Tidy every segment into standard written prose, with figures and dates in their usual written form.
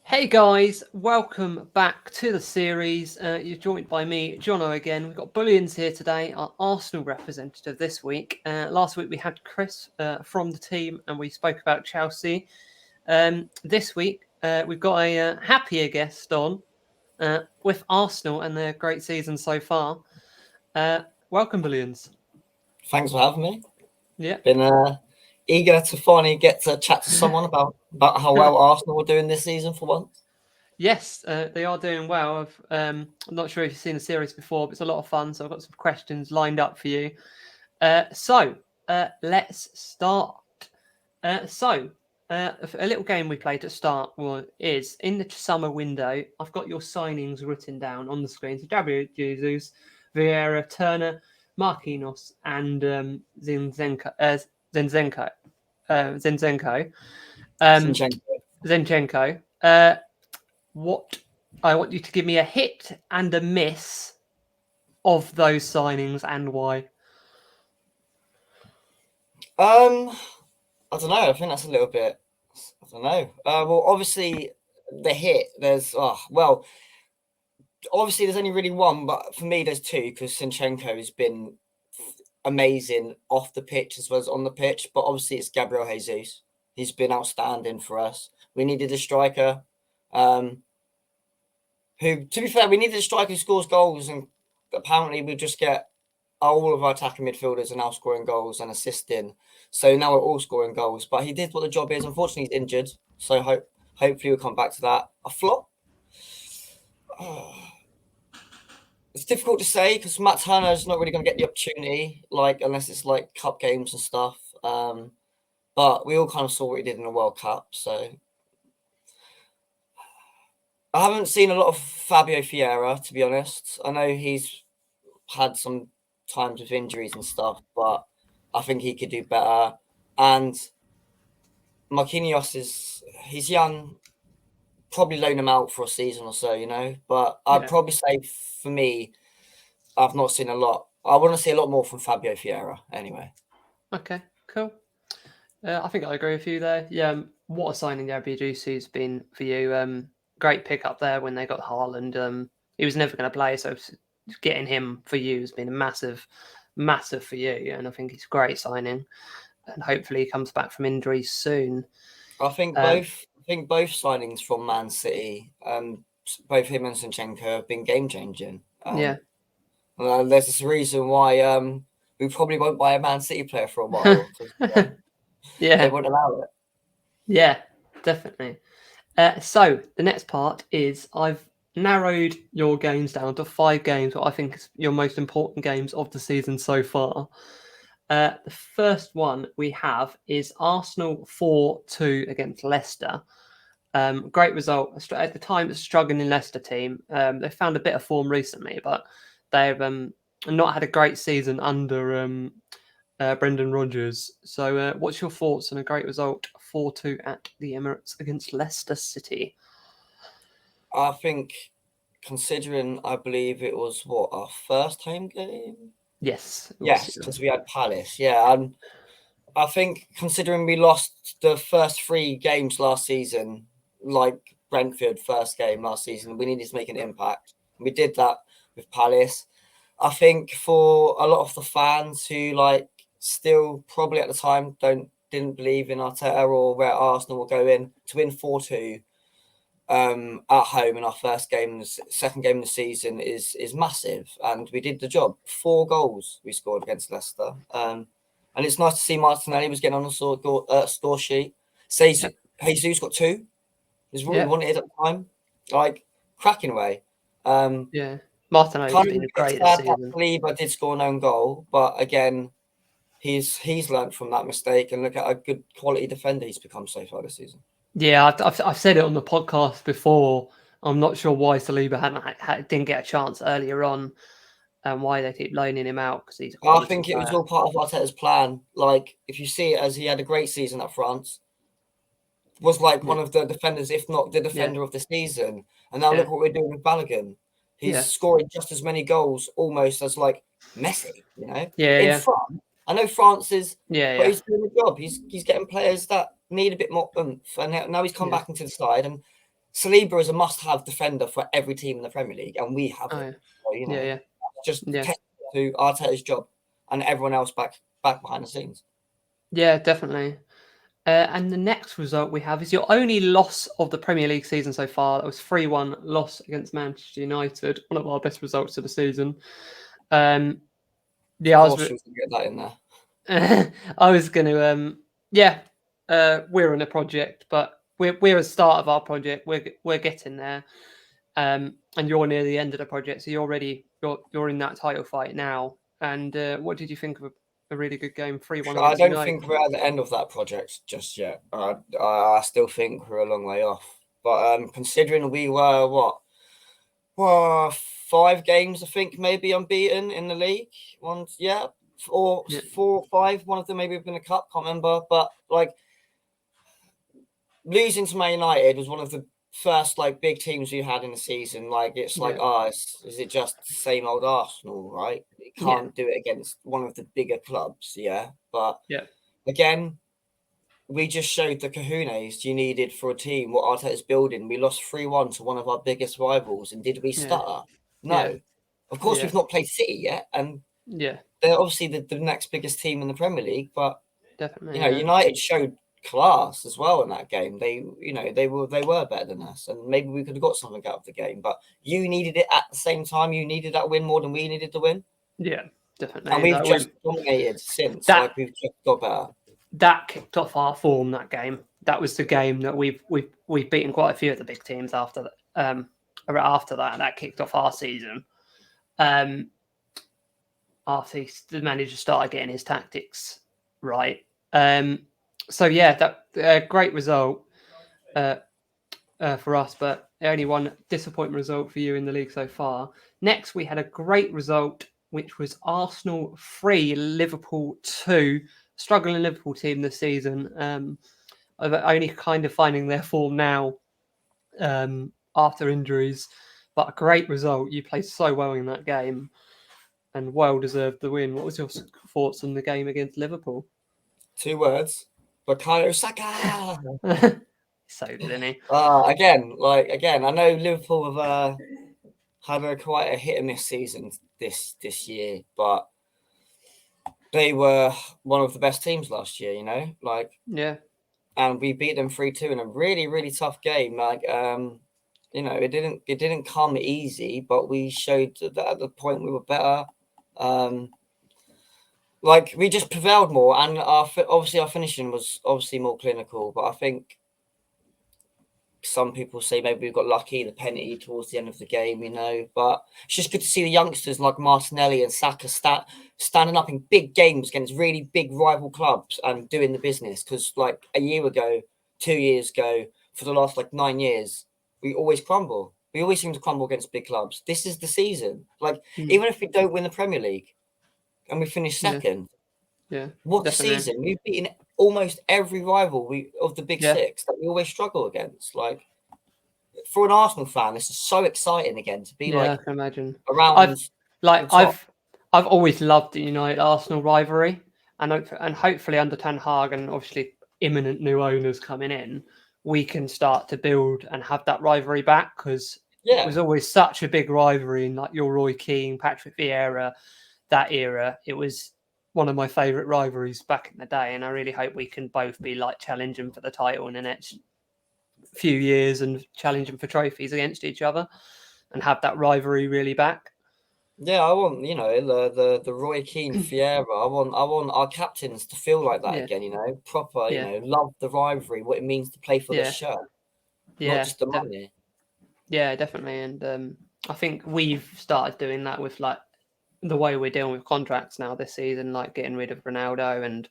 Hey guys, welcome back to the series. You're joined by me, Johnno, again. We've got Bullions here today, our Arsenal representative this week. Last week we had Chris from the team and we spoke about Chelsea. This week we've got a happier guest on with Arsenal and their great season so far. Welcome, Bullions. Thanks for having me. Yeah. Been eager to finally get to chat to someone about how well Arsenal were doing this season for once. Yes, they are doing well. I'm not sure if you've seen the series before, but it's a lot of fun. So I've got some questions lined up for you. So let's start. A little game we played to start is in the summer window. I've got your signings written down on the screen. So Gabriel Jesus, Vieira, Turner, Marquinhos, and Zinchenko. Zinchenko. What I want you to give me a hit and a miss of those signings and why. I don't know. I think that's a little bit. I don't know. Well, obviously the hit. Obviously there's only really one, but for me there's two because Zinchenko has been amazing off the pitch as well as on the pitch. But obviously it's Gabriel Jesus. He's been outstanding for us. We needed a striker. Who, to be fair, we needed a striker who scores goals, and apparently we just get all of our attacking midfielders are now scoring goals and assisting. So now we're all scoring goals. But he did what the job is. Unfortunately, he's injured. So hopefully we'll come back to that. A flop? It's difficult to say because Matt Turner is not really going to get the opportunity, unless it's like cup games and stuff. But we all kind of saw what he did in the World Cup. So I haven't seen a lot of Fabio Vieira, to be honest. I know he's had some times with injuries and stuff, but I think he could do better. And Marquinhos he's young, probably loan him out for a season or so, But I'd probably say for me, I've not seen a lot. I want to see a lot more from Fabio Vieira anyway. Okay, cool. I think I agree with you there. Yeah, what a signing Gabriel Jesus been for you. Great pick up there when they got Haaland. He was never going to play, so getting him for you has been a massive for you. And I think it's a great signing. And hopefully he comes back from injuries soon. I think both signings from Man City, both him and Zinchenko have been game changing. There's this reason why we probably won't buy a Man City player for a while. They won't allow it. Yeah, definitely. So the next part is I've narrowed your games down to 5 games, what I think is your most important games of the season so far. The first one we have is Arsenal 4-2 against Leicester. Great result. At the time, it's a struggling Leicester team. They found a bit of form recently, but they've not had a great season under Brendan Rodgers. So what's your thoughts on a great result 4-2 at the Emirates against Leicester City? I think, considering I believe it was our first home game? Yes. Yes, because we had Palace. Yeah, I think considering we lost the first 3 games last season, like Brentford first game last season, we needed to make an impact. We did that with Palace. I think for a lot of the fans who still probably at the time didn't believe in Arteta or where Arsenal will go in, to win 4-2 at home in our first game, second game of the season is massive, and we did the job. 4 goals we scored against Leicester, and it's nice to see Martinelli was getting on the score sheet. Jesus got 2. He's what we wanted at the time, cracking away. Martinelli's been great this season. I believe I did score an own goal, but again, he's learned from that mistake, and look at a good quality defender he's become so far this season. Yeah, I've said it on the podcast before. I'm not sure why Saliba didn't get a chance earlier on, and why they keep loaning him out because he's. I think it was all part of Arteta's plan. If you see it, as he had a great season at France, was one of the defenders, if not the defender of the season. And now look what we're doing with Balogun. He's scoring just as many goals, almost as Messi. In France, I know France is, but he's doing the job. He's getting players that need a bit more oomph, and now he's come back into the side, and Saliba is a must-have defender for every team in the Premier League, and we have it. So, yeah. just Yeah. to Arteta's job and everyone else back behind the scenes. Yeah, definitely. And the next result we have is your only loss of the Premier League season so far. That was 3-1 loss against Manchester United, one of our best results of the season. Yeah, Of course, you can get that in there. I was going to, we're in a project, but we're at the start of our project. We're getting there, and you're near the end of the project, so you're in that title fight now. And what did you think of a really good game, 3-1 I against don't United? think we're at the end of that project just yet. I still think we're a long way off. But considering we were well, 5 games, I think, maybe unbeaten in the league. Or 4 or 5. One of them maybe have been a cup, can't remember. But like losing to Man United was one of the first like big teams we had in the season. Like it's like, is it just the same old Arsenal, right? It can't do it against one of the bigger clubs, But again, we just showed the kahunas you needed for a team what Arteta's building. We lost 3-1 to one of our biggest rivals, and did we stutter? No. Of course, we've not played City yet, and they're obviously the next biggest team in the Premier League. But definitely, United showed class as well in that game. They were better than us, and maybe we could have got something out of the game. But you needed it at the same time. You needed that win more than we needed to win. Yeah, definitely. And we've just dominated since. We've just got better. That kicked off our form. That game. That was the game that we've beaten quite a few of the big teams after that. After that kicked off our season. After the manager started getting his tactics right. That great result for us, but only one disappointing result for you in the league so far. Next, we had a great result, which was Arsenal 3, Liverpool 2. Struggling Liverpool team this season, only kind of finding their form now after injuries, but a great result. You played so well in that game and well deserved the win. What was your thoughts on the game against Liverpool? 2 words: Bukayo Saka. So good, isn't he? Again, I know Liverpool have had quite a hit and miss season this year, but they were one of the best teams last year, and we beat them 3-2 in a really, really tough game. It didn't come easy, but we showed that at the point we were better. We just prevailed more, and our finishing was obviously more clinical. But I think some people say maybe we got lucky, the penalty towards the end of the game, But it's just good to see the youngsters like Martinelli and Saka standing up in big games against really big rival clubs and doing the business. Because like a year ago, 2 years ago, for the last 9 years, we always crumble. We always seem to crumble against big clubs. This is the season. Even if we don't win the Premier League and we finish second, what season? We've beaten almost every rival of the big 6 that we always struggle against. For an Arsenal fan, this is so exciting again to be I can imagine. around. I've always loved the United Arsenal rivalry, and hopefully under Ten Hag and obviously imminent new owners coming in, we can start to build and have that rivalry back, because it was always such a big rivalry in your Roy Keane, Patrick Vieira, that era. It was one of my favourite rivalries back in the day, and I really hope we can both be challenging for the title in the next few years and challenging for trophies against each other and have that rivalry really back. Yeah, I want the Roy Keane Vieira. I want our captains to feel like that again. Proper. Love the rivalry. What it means to play for the shirt, not just the money. Yeah, definitely. And I think we've started doing that with the way we're dealing with contracts now this season, getting rid of Ronaldo and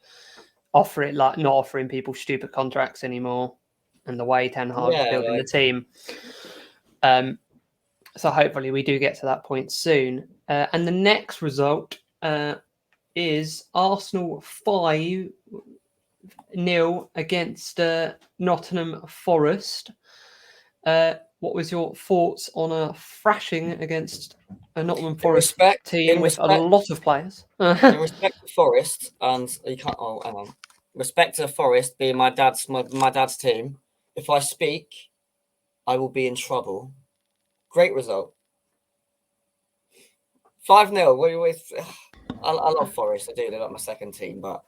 not offering people stupid contracts anymore, and the way Ten Hag's building the team. So hopefully we do get to that point soon. And the next result is Arsenal 5-0 against Nottingham Forest. What was your thoughts on a thrashing against a Nottingham Forest team with a lot of players? In respect to Forest, and you can't. Oh, hang on. Respect to Forest being my dad's team. If I speak I will be in trouble. Great result. 5-0. I love Forest. I do. They're not my second team, but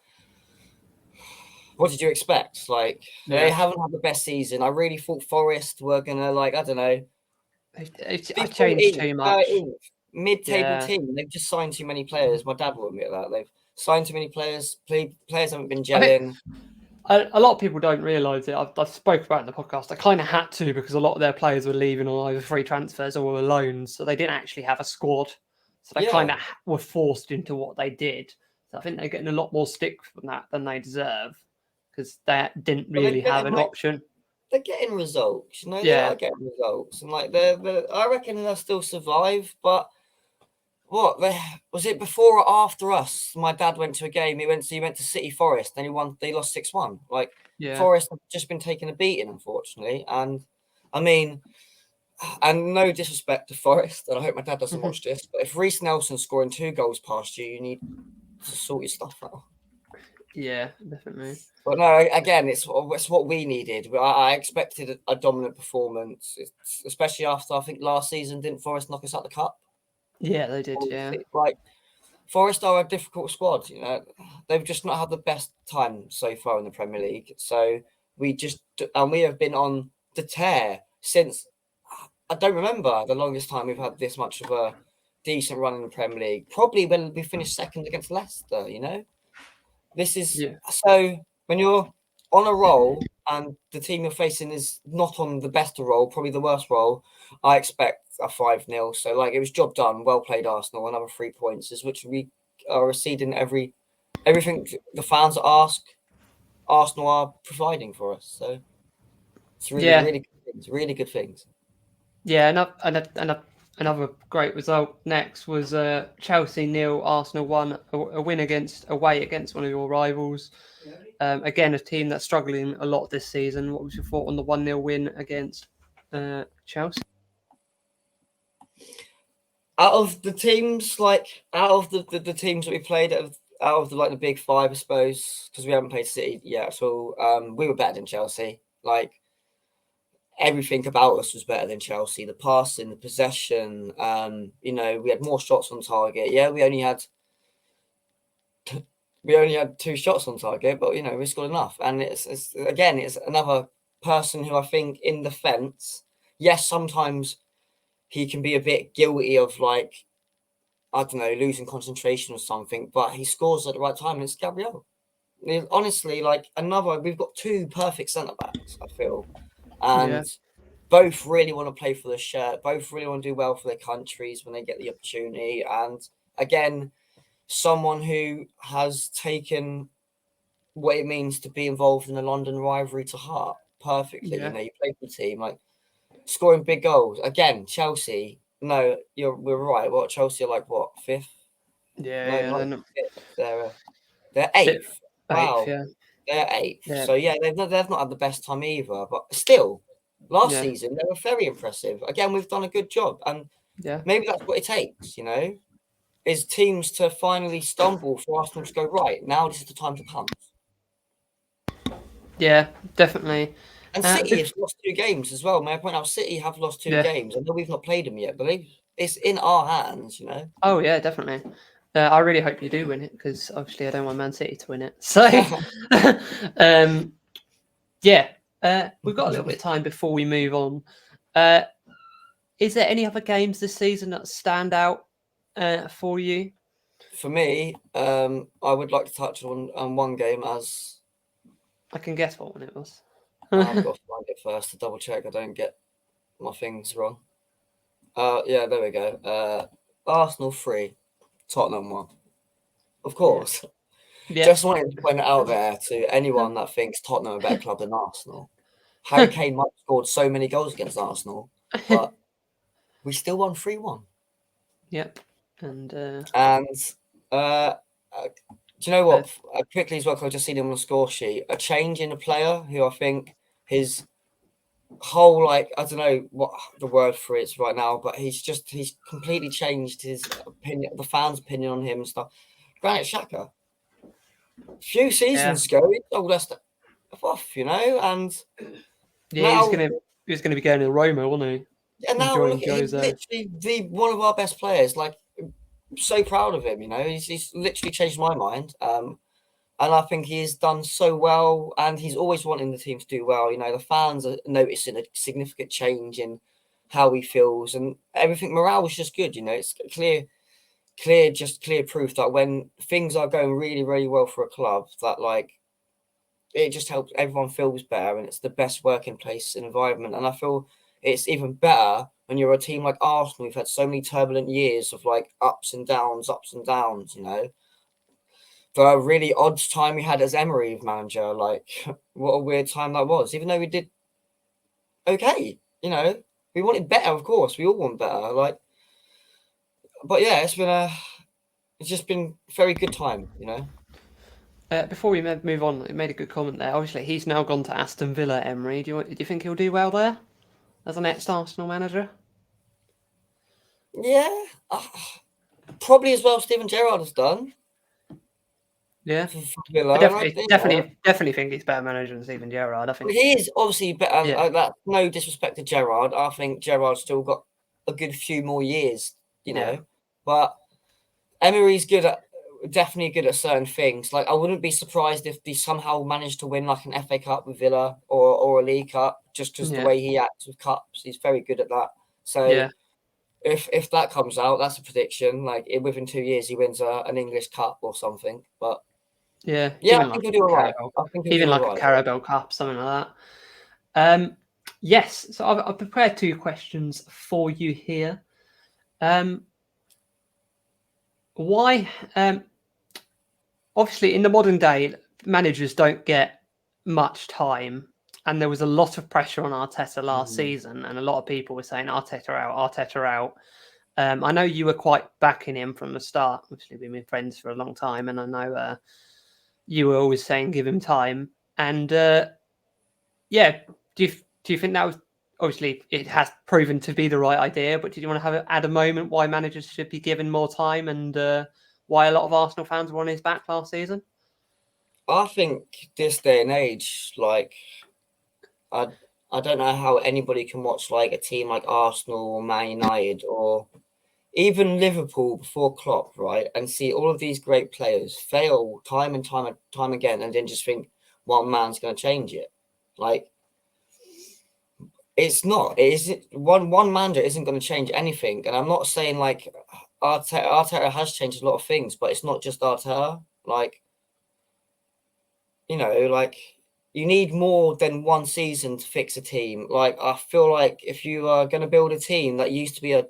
what did you expect? Like, they haven't had the best season. I really thought Forest were gonna, like, I don't know, I be changed 14th, too much. 13th, mid-table Yeah. team. They've just signed too many players. My dad will admit that. They've signed too many players. Players haven't been I think gelling. a lot of people don't realise it. I've spoke about it in the podcast. I kind of had to because a lot of their players were leaving on either free transfers or were loans, so they didn't actually have a squad. So they kind of were forced into what they did. So I think they're getting a lot more stick from that than they deserve because they didn't really have an option. They're getting results, you know. They Yeah. are getting results, and like I reckon they'll still survive. But what was it before or after us? My dad went to a game. He went to City Forest, and he won. They lost 6-1. Like Forest have just been taking a beating, unfortunately. And I mean, and no disrespect to Forest, and I hope my dad doesn't watch this. But if Reece Nelson's scoring 2 goals past you need to sort your stuff out. Yeah, definitely. But no, again, it's what we needed. I expected a dominant performance, especially after I think last season didn't Forest knock us out the cup? Yeah, they did. Yeah, like Forest are a difficult squad. You know, they've just not had the best time so far in the Premier League. So we have been on the tear since I don't remember the longest time we've had this much of a decent run in the Premier League. Probably when we finished second against Leicester. You know. This is so when you're on a roll and the team you're facing is not on the best of roll, probably the worst roll. I expect a 5-0. So like it was job done. Well played, Arsenal. Another 3 points, is which we are exceeding everything the fans ask. Arsenal are providing for us. So it's really good things. Really good things. Yeah, another great result next was Chelsea 0, Arsenal 1, a win away against one of your rivals. Again, a team that's struggling a lot this season. What was your thought on the 1-0 win against Chelsea? Out of the teams, out of the teams that we played, out of the big 5, I suppose, because we haven't played City yet, so we were better than Chelsea. Like everything about us was better than Chelsea. The passing, the possession, you know, we had more shots on target. Yeah, we only had 2 shots on target, but you know, we scored enough. And it's another person who I think in defence, yes, sometimes he can be a bit guilty of I don't know, losing concentration or something, but he scores at the right time, and it's Gabriel. Honestly, we've got 2 perfect centre backs, I feel. And both really want to play for the shirt, both really want to do well for their countries when they get the opportunity. And again, someone who has taken what it means to be involved in the London rivalry to heart perfectly. You know, you play for the team, scoring big goals. Again, Chelsea, no, we're right. What, Chelsea are what, 5th? Yeah, they're 8th. Wow. 8th, yeah. They're 8th. So they've not had the best time either. But still, last season they were very impressive. Again, we've done a good job, and maybe that's what it takes. You know, is teams to finally stumble for Arsenal to go right. Now this is the time to punt. Yeah, definitely. And City has lost 2 games as well. May I point out, City have lost 2 games. I know we've not played them yet, but it's in our hands. You know. Oh yeah, definitely. I really hope you do win it because obviously I don't want Man City to win it. So, we've got a little bit of time before we move on. Is there any other games this season that stand out for you? For me, I would like to touch on one game as I can guess what one it was. I've got to find it first to double check I don't get my things wrong. Yeah, there we go. Arsenal 3, Tottenham 1. Of course. Yeah. Just wanted to point it out there to anyone that thinks Tottenham are a better club than Arsenal. Harry Kane might have scored so many goals against Arsenal, but we still won 3-1. Yep. And do you know what? Quickly as well, because I've just seen him on the score sheet. A change in a player who I think his whole, I don't know what the word for it is right now, but he's completely changed his opinion, the fans' opinion on him and stuff. Granit Xhaka. A few seasons ago, he told us off, you know, and now he was going to be going to Roma, wasn't he? And now Enjoying look at him, Jose. literally one of our best players. Like, so proud of him. He's literally changed my mind. And I think he's done so well, and he's always wanting the team to do well. The fans are noticing a significant change in how he feels, and everything. Morale was just good. It's clear proof that when things are going really, really well for a club, that like it just helps everyone feels better, and it's the best working place and environment. And I feel it's even better when you're a team like Arsenal. We've had so many turbulent years of like ups and downs. For a really odd time we had as Emery manager, like what a weird time that was. Even though we did okay, we wanted better. Of course, we all want better. But yeah, it's just been a very good time. Before we move on, he made a good comment there. Obviously, he's now gone to Aston Villa. Emery, do you think he'll do well there as an ex-Arsenal manager? Yeah, probably as well. Steven Gerrard has done. Yeah, For Villa. I definitely think he's a better manager than Steven Gerrard. I think he is obviously better. Yeah. No disrespect to Gerrard. I think Gerrard's still got a good few more years. But Emery's definitely good at certain things. Like I wouldn't be surprised if they somehow managed to win like an FA Cup with Villa or a League Cup, just because the way he acts with cups, he's very good at that. So if that comes out, that's a prediction. Like within 2 years, he wins an English Cup or something. But yeah, I think he'll do all right. Even like a Carabao Cup, something like that. Yes, so I've prepared 2 questions for you here. Why? Obviously, in the modern day, managers don't get much time, and there was a lot of pressure on Arteta last season, and a lot of people were saying Arteta out. I know you were quite backing him from the start. Obviously, we've been friends for a long time, and I know you were always saying give him time. And do you think that was, obviously it has proven to be the right idea? But did you want to add a moment why managers should be given more time, and why a lot of Arsenal fans were on his back last season? I think this day and age, like I don't know how anybody can watch like a team like Arsenal or Man United or even Liverpool before Klopp, right, and see all of these great players fail time and time again, and then just think one man's going to change it. Like it's not. It isn't. One manager isn't going to change anything. And I'm not saying like Arteta has changed a lot of things, but it's not just Arteta. Like like you need more than one season to fix a team. Like I feel like if you are going to build a team that used to be a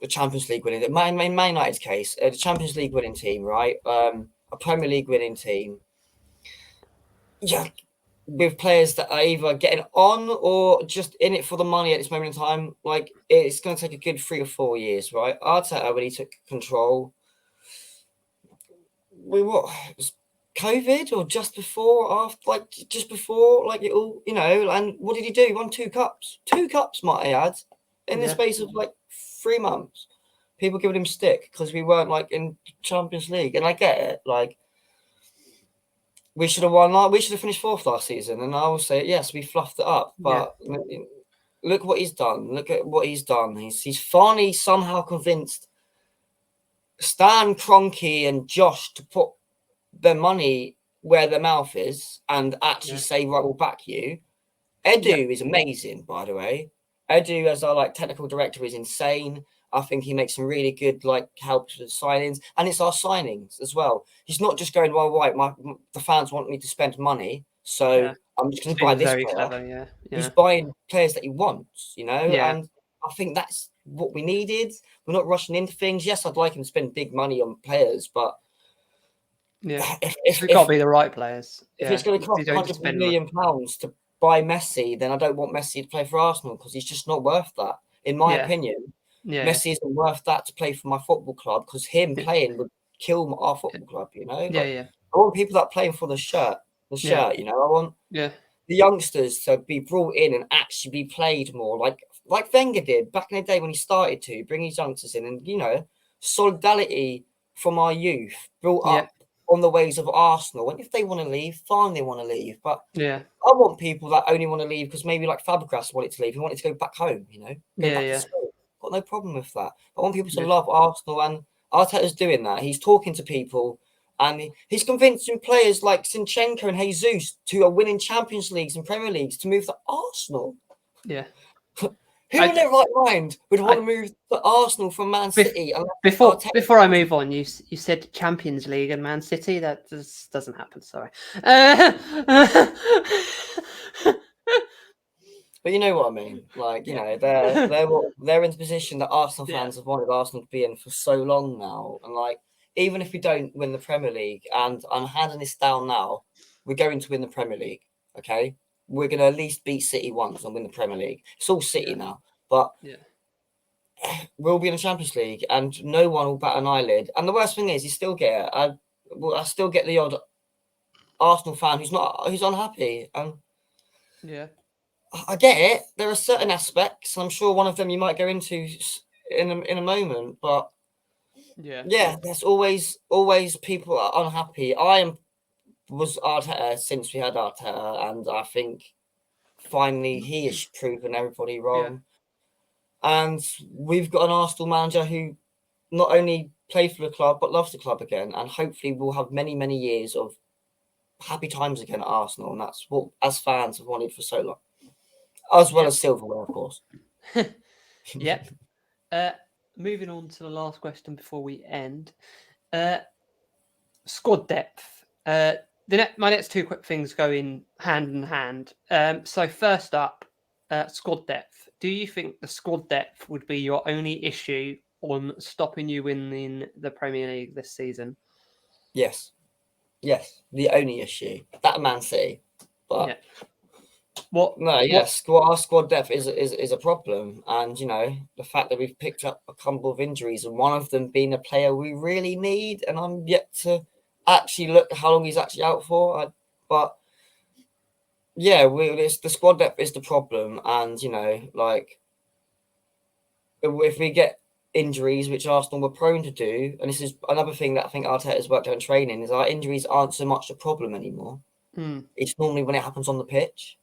Champions League winning, in Man United's case, a Champions League winning team, right? A Premier League winning team. Yeah, with players that are either getting on or just in it for the money at this moment in time, like it's going to take a good 3 or 4 years, right? Arteta, when he took control, COVID or just before, it all, and what did he do? He won 2 cups. 2 cups, might I add, in the space of like 3 months. People giving him stick because we weren't like in Champions League, and I get it. Like we should have won. We should have finished 4th last season, and I will say yes, we fluffed it up. But look what he's done. Look at what he's done. He's finally somehow convinced Stan Kroenke and Josh to put their money where their mouth is and actually say, right, we'll back you. Edu is amazing, by the way. Edu, as our technical director, is insane. I think he makes some really good helps with signings, and it's our signings as well. He's not just going, well, right, the fans want me to spend money, so I'm just going to buy this player. Clever, He's buying players that he wants, and I think that's what we needed. We're not rushing into things. Yes, I'd like him to spend big money on players, but it's got to be the right players. If it's going to cost £100 million to buy Messi, then I don't want Messi to play for Arsenal because he's just not worth that, in my opinion. Messi isn't worth that to play for my football club because him playing would kill our football club. I want people that are playing for the shirt. I want the youngsters to be brought in and actually be played more, like Wenger did back in the day when he started to bring his youngsters in, and solidarity from our youth built up on the ways of Arsenal. And if they want to leave, fine, they want to leave. But I want people that only want to leave because maybe like Fabregas wanted to leave. He wanted to go back home, go back to school. Got no problem with that. I want people to love Arsenal, and Arteta's doing that. He's talking to people, and he's convincing players like Zinchenko and Jesus who are winning Champions Leagues and Premier Leagues to move to Arsenal. Yeah. Who in their right mind would want to move to Arsenal from Man City? Before I move on, you said Champions League and Man City. That just doesn't happen. Sorry. But you know what I mean. Like, they're in the position that Arsenal fans have wanted Arsenal to be in for so long now. And like, even if we don't win the Premier League, and I'm handing this down now, we're going to win the Premier League. Okay, we're going to at least beat City once and win the Premier League. It's all City now, but we'll be in the Champions League, and no one will bat an eyelid. And the worst thing is, you still get I still get the odd Arsenal fan who's unhappy, and I get it. There are certain aspects, and I'm sure one of them you might go into in a moment. But there's always people are unhappy. Was Arteta since we had Arteta, and I think finally he has proven everybody wrong. And we've got an Arsenal manager who not only played for the club but loves the club again, and hopefully we'll have many, many years of happy times again at Arsenal, and that's what as fans have wanted for so long. As well as silverware, of course. Yep. Moving on to the last question before we end. Squad depth. My next two quick things go in hand. So first up, squad depth. Do you think the squad depth would be your only issue on stopping you winning the Premier League this season? Yes. The only issue. That Man City. But our squad depth is a problem, and the fact that we've picked up a couple of injuries, and one of them being a player we really need, and I'm yet to actually look at how long he's actually out for. The squad depth is the problem, and if we get injuries, which Arsenal were prone to do, and this is another thing that I think Arteta has worked out in training, is our injuries aren't so much a problem anymore. It's normally when it happens on the pitch.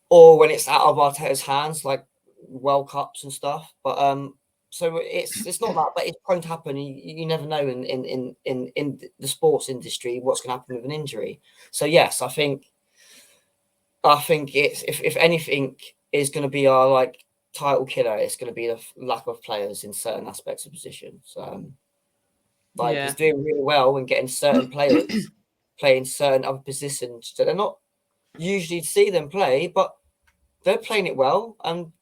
Or when it's out of Arteta's hands, like World Cups and stuff. But so it's not that, but it's prone to happen. You never know in the sports industry what's going to happen with an injury. So yes, I think it's if anything is going to be our title killer, it's going to be the lack of players in certain aspects of positions. It's doing really well and getting certain players playing certain other positions that they're not usually see them play, but they're playing it well and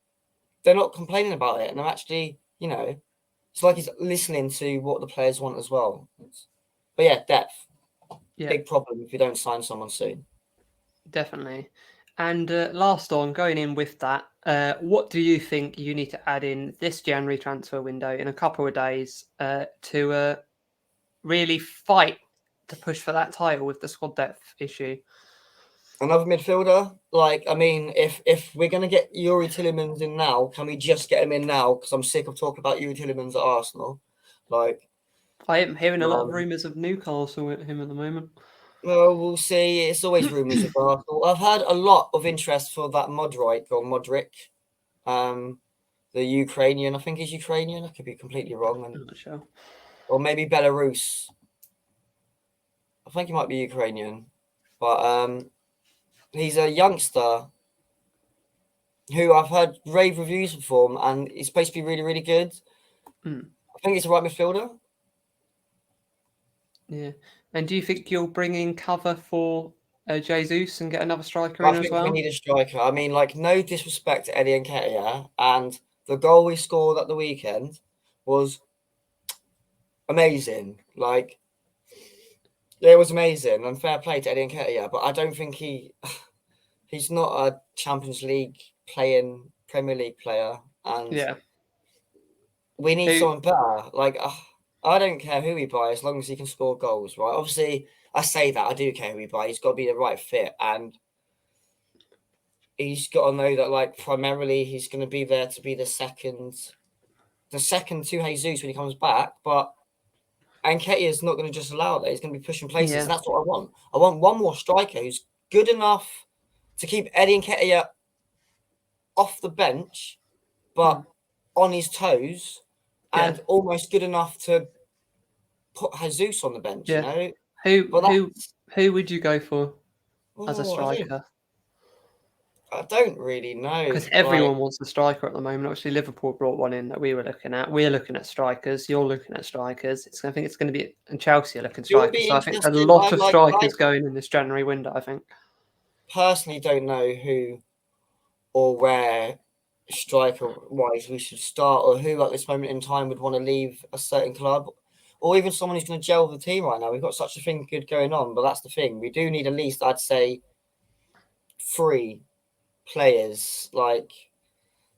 they're not complaining about it. And I'm actually, it's like he's listening to what the players want as well. But depth, big problem if you don't sign someone soon. Definitely. And last on, going in with that, what do you think you need to add in this January transfer window in a couple of days to really fight to push for that title with the squad depth issue? Another midfielder. If we're going to get Yuri Tillemans in now, can we just get him in now? Because I'm sick of talking about Yuri Tillemans at Arsenal. I am hearing a lot of rumours of Newcastle with him at the moment. Well, we'll see. It's always rumours of Arsenal. I've heard a lot of interest for that Modric, the Ukrainian. I think he's Ukrainian. I could be completely wrong. I'm not sure. Or maybe Belarus. I think he might be Ukrainian. But he's a youngster who I've heard rave reviews for, and he's supposed to be really, really good. I think he's the right midfielder. Yeah. And do you think you'll bring in cover for Jesus and get another striker in as well? I think we need a striker. I mean, no disrespect to Eddie Nketiah, and the goal we scored at the weekend was amazing. It was amazing, and fair play to Eddie Nketiah, but I don't think he's not a Champions League playing Premier League player, and we need someone better. I don't care who we buy as long as he can score goals, right? Obviously, I say that I do care who we buy. He's got to be the right fit, and he's got to know that primarily he's going to be there to be the second to Jesus when he comes back, but. And Nketiah is not going to just allow that. He's going to be pushing places. And that's what I want. I want one more striker who's good enough to keep Eddie Nketiah off the bench, but on his toes, and almost good enough to put Jesus on the bench. Yeah. You know, Who would you go for as a oh, striker? I don't really know. Because everyone wants a striker at the moment. Obviously, Liverpool brought one in that we were looking at. We're looking at strikers. You're looking at strikers. I think it's going to be, and Chelsea are looking It would strikers. be So I think a interesting. lot of strikers going in this January window. I think. Personally, don't know who or where striker-wise we should start, or who at this moment in time would want to leave a certain club, or even someone who's going to gel with the team right now. We've got such a thing good going on, but that's the thing. We do need at least, I'd say, 3 players, like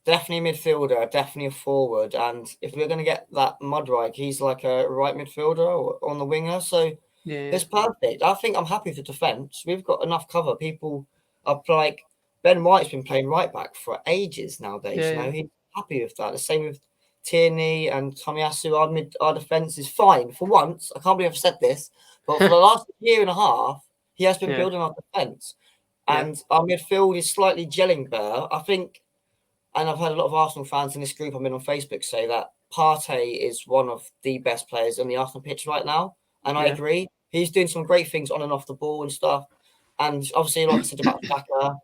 definitely a midfielder, definitely a forward, and if we're going to get that Mudryk, he's like a right midfielder or on the winger, so it's perfect. I think I'm happy with the defence. We've got enough cover. People are like, Ben White's been playing right back for ages nowadays. He's happy with that. The same with Tierney and Tomiyasu. Our defence is fine for once. I can't believe I've said this, but for the last year and a half, he has been building our defence, and our midfield is slightly gelling better. I think, and I've heard a lot of Arsenal fans in this group I'm in on Facebook say that Partey is one of the best players on the Arsenal pitch right now, and I agree. He's doing some great things on and off the ball and stuff. And obviously, like I said about Saka,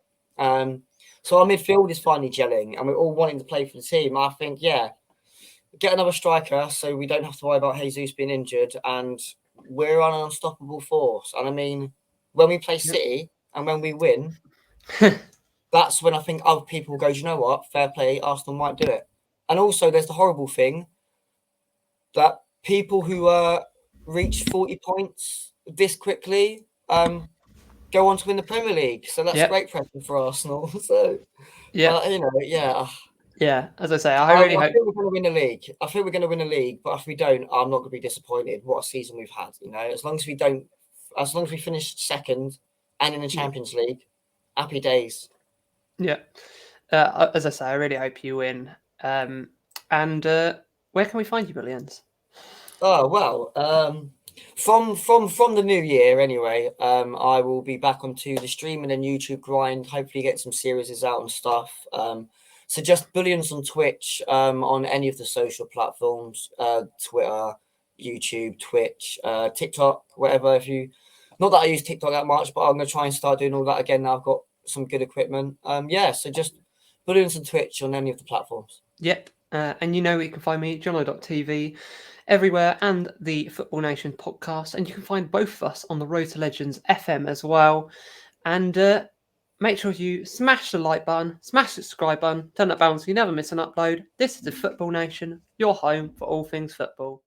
so our midfield is finally gelling, and we're all wanting to play for the team. I think, get another striker so we don't have to worry about Jesus being injured, and we're on an unstoppable force. And I mean, when we play City and when we win, that's when I think other people go, you know what, fair play, Arsenal might do it. And also, there's the horrible thing that people who reach 40 points this quickly go on to win the Premier League. So that's great pressure for Arsenal. So, as I say, I really hope we're going to win the league. I think we're going to win the league, but if we don't, I'm not going to be disappointed. What a season we've had, as long as we finish second and in the Champions League, happy days. Yeah. As I say, I really hope you win. And where can we find you, Bullions? Oh, well, from the new year anyway, I will be back onto the streaming and YouTube grind, hopefully get some series out and stuff. So just Bullions on Twitch, on any of the social platforms, Twitter, YouTube, Twitch, TikTok, whatever. Not that I use TikTok that much, but I'm going to try and start doing all that again now I've got some good equipment. So just Bullions on Twitch on any of the platforms. Yep. And you can find me, Johnno.tv, everywhere, and the Football Nation podcast. And you can find both of us on the Road to Legends FM as well. And make sure you smash the like button, smash the subscribe button, turn that bell so you never miss an upload. This is the Football Nation, your home for all things football.